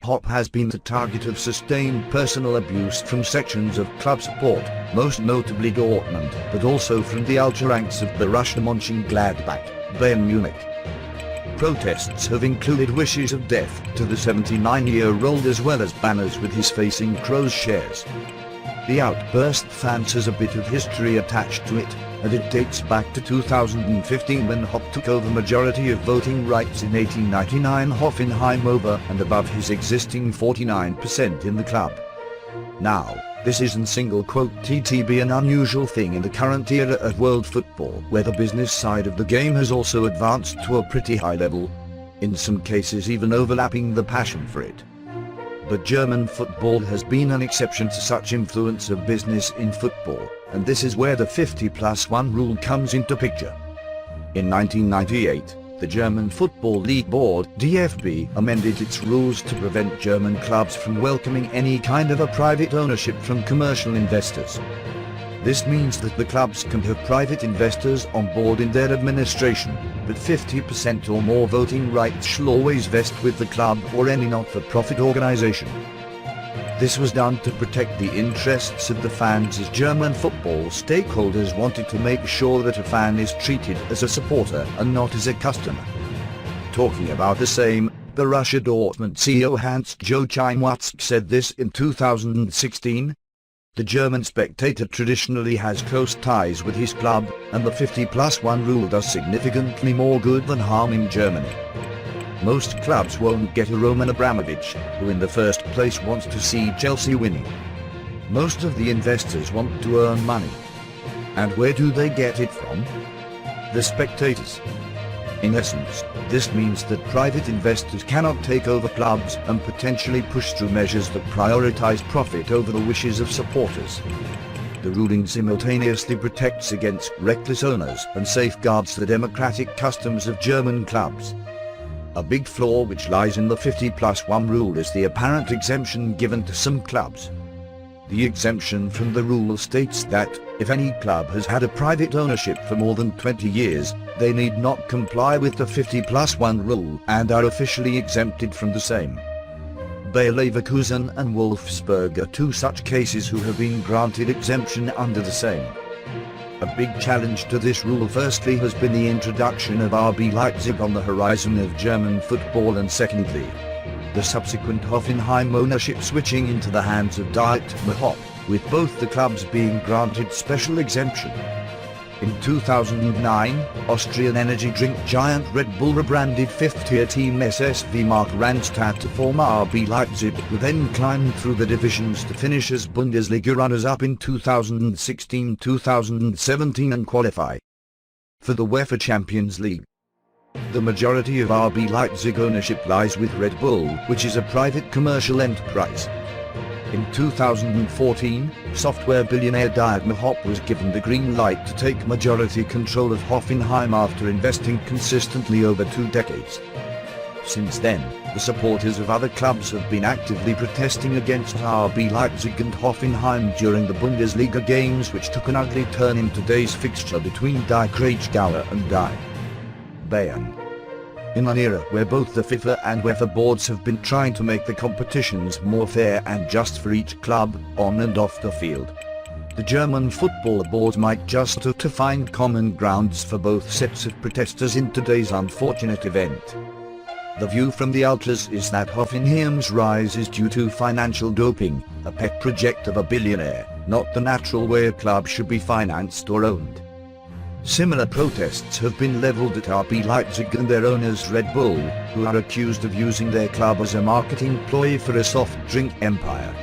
Hopp has been the target of sustained personal abuse from sections of club support, most notably Dortmund, but also from the ultra ranks of Borussia Mochenglabac, Bayern Munich. Protests have included wishes of death to the 79-year-old as well as banners with his face in crow's shares. The outburst fans has a bit of history attached to it, and it dates back to 2015 when Hopp took over majority of voting rights in 1899 Hoffenheim over and above his existing 49% in the club. Now, this isn't single quote TTB an unusual thing in the current era of world football, where the business side of the game has also advanced to a pretty high level, in some cases even overlapping the passion for it. But German football has been an exception to such influence of business in football, and this is where the 50+1 rule comes into picture. In 1998, the German Football League Board (DFB) amended its rules to prevent German clubs from welcoming any kind of a private ownership from commercial investors. This means that the clubs can have private investors on board in their administration, but 50% or more voting rights shall always vest with the club or any not-for-profit organization. This was done to protect the interests of the fans, as German football stakeholders wanted to make sure that a fan is treated as a supporter and not as a customer. Talking about the same, Borussia Dortmund CEO Hans-Joachim Watzke said this in 2016. The German spectator traditionally has close ties with his club, and the 50+1 rule does significantly more good than harm in Germany. Most clubs won't get a Roman Abramovich, who in the first place wants to see Chelsea winning. Most of the investors want to earn money. And where do they get it from? The spectators. In essence, this means that private investors cannot take over clubs and potentially push through measures that prioritize profit over the wishes of supporters. The ruling simultaneously protects against reckless owners and safeguards the democratic customs of German clubs. A big flaw which lies in the 50+1 rule is the apparent exemption given to some clubs. The exemption from the rule states that, if any club has had a private ownership for more than 20 years, they need not comply with the 50+1 rule and are officially exempted from the same. Bayer Leverkusen and Wolfsburg are two such cases who have been granted exemption under the same. A big challenge to this rule firstly has been the introduction of RB Leipzig on the horizon of German football, and secondly, the subsequent Hoffenheim ownership switching into the hands of Dietmar Hopp, with both the clubs being granted special exemption. In 2009, Austrian energy drink giant Red Bull rebranded fifth-tier team SSV Mark Randstad to former RB Leipzig, who then climbed through the divisions to finish as Bundesliga runners-up in 2016-2017 and qualify for the UEFA Champions League. The majority of RB Leipzig ownership lies with Red Bull, which is a private commercial enterprise. In 2014, software billionaire Dietmar Hopp was given the green light to take majority control of Hoffenheim after investing consistently over 2 decades. Since then, the supporters of other clubs have been actively protesting against RB Leipzig and Hoffenheim during the Bundesliga games, which took an ugly turn in today's fixture between Die Kraichgauer and Die Bayern. In an era where both the FIFA and UEFA boards have been trying to make the competitions more fair and just for each club, on and off the field, the German football board might just have to find common grounds for both sets of protesters in today's unfortunate event. The view from the ultras is that Hoffenheim's rise is due to financial doping, a pet project of a billionaire, not the natural way a club should be financed or owned. Similar protests have been leveled at RB Leipzig and their owners Red Bull, who are accused of using their club as a marketing ploy for a soft drink empire.